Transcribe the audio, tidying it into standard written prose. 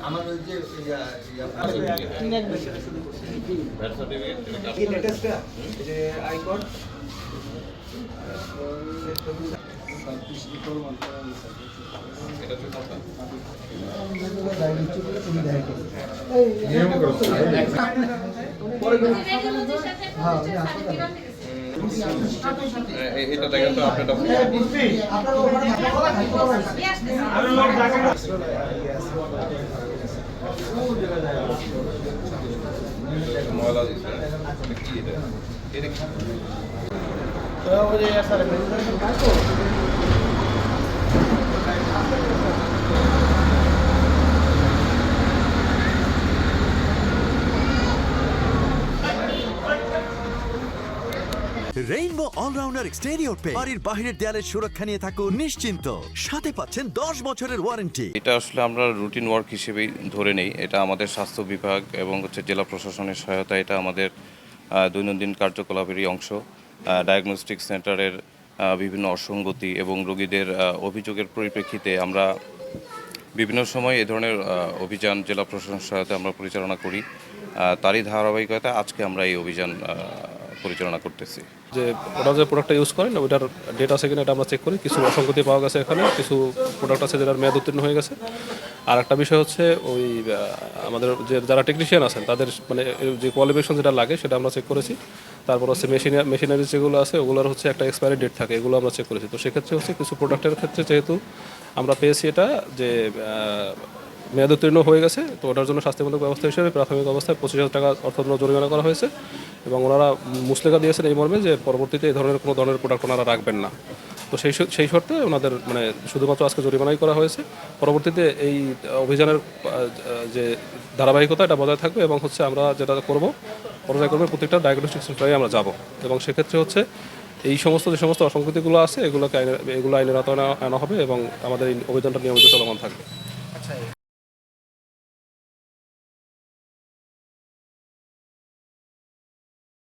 আমাদের যে আইকন এটা দেখেন তো আপনারা ময়লা দিচ্ছে কি এটা এটা কি রেইনবো অলরাউন্ডার এক্সটেরিয়র পে বাড়ির বাহিরের দেয়ালের সুরক্ষা নিয়ে থাকুন নিশ্চিন্ত, সাথে পাচ্ছেন 10 বছরের ওয়ারেন্টি। এটা আসলে আমরা রুটিন ওয়ার্ক হিসেবেই ধরে নেই। এটা আমাদের স্বাস্থ্য বিভাগ এবং জেলা প্রশাসনের সহায়তা, এটা আমাদের দৈনন্দিন কার্যকলাপেরই অংশ। ডায়াগনস্টিক সেন্টারের বিভিন্ন অসঙ্গতি এবং রোগীদের অভিযোগের পরিপ্রেক্ষিতে আমরা বিভিন্ন সময় এ ধরনের অভিযান জেলা প্রশাসনের সহায়তায় আমরা পরিচালনা করি। তারই ধারাবাহিকতায় আজকে আমরা এই অভিযান পরিচালনা করতেছি। যে ওরা যে প্রোডাক্টটা ইউজ করেন ওইটার ডেট আছে কিনা এটা আমরা চেক করি। কিছু অসঙ্গতি পাওয়া গেছে, এখানে কিছু প্রোডাক্ট আছে যেটার মেয়াদ উত্তীর্ণ হয়ে গেছে। আর একটা বিষয় হচ্ছে ওই আমাদের যে যারা টেকনিশিয়ান আছেন তাদের মানে যে কোয়ালিফিকেশন যেটা লাগে সেটা আমরা চেক করেছি। তারপর হচ্ছে মেশিনারি যেগুলো আছে ওগুলোর হচ্ছে একটা এক্সপায়ারি ডেট থাকে, এগুলো আমরা চেক করেছি। তো সেক্ষেত্রে হচ্ছে কিছু প্রোডাক্টের ক্ষেত্রে যেহেতু আমরা পেয়েছি এটা যে মেয়াদ উত্তীর্ণ হয়ে গেছে, তো ওটার জন্য শাস্তিমূলক ব্যবস্থা হিসেবে প্রাথমিক অবস্থায় 25,000 টাকা অর্থদণ্ড জরিমানা করা হয়েছে এবং ওনারা মুচলেখা দিয়েছেন এই মর্মে যে পরবর্তীতে এই ধরনের কোনো ধরনের প্রোডাক্ট ওনারা রাখবেন না। তো সেই শর্তে ওনাদের মানে শুধুমাত্র আজকে জরিমানাই করা হয়েছে। পরবর্তীতে এই অভিযানের যে ধারাবাহিকতা এটা বজায় থাকবে এবং হচ্ছে আমরা যেটা করব পর্যায়ক্রমে প্রত্যেকটা ডায়াগনস্টিক সেন্টারে আমরা যাব এবং সেক্ষেত্রে হচ্ছে এই যে সমস্ত অসঙ্গতিগুলো আছে এগুলো আইনের আওতায় আনা হবে এবং আমাদের এই অভিযানটা নিয়মিত চলমান থাকবে।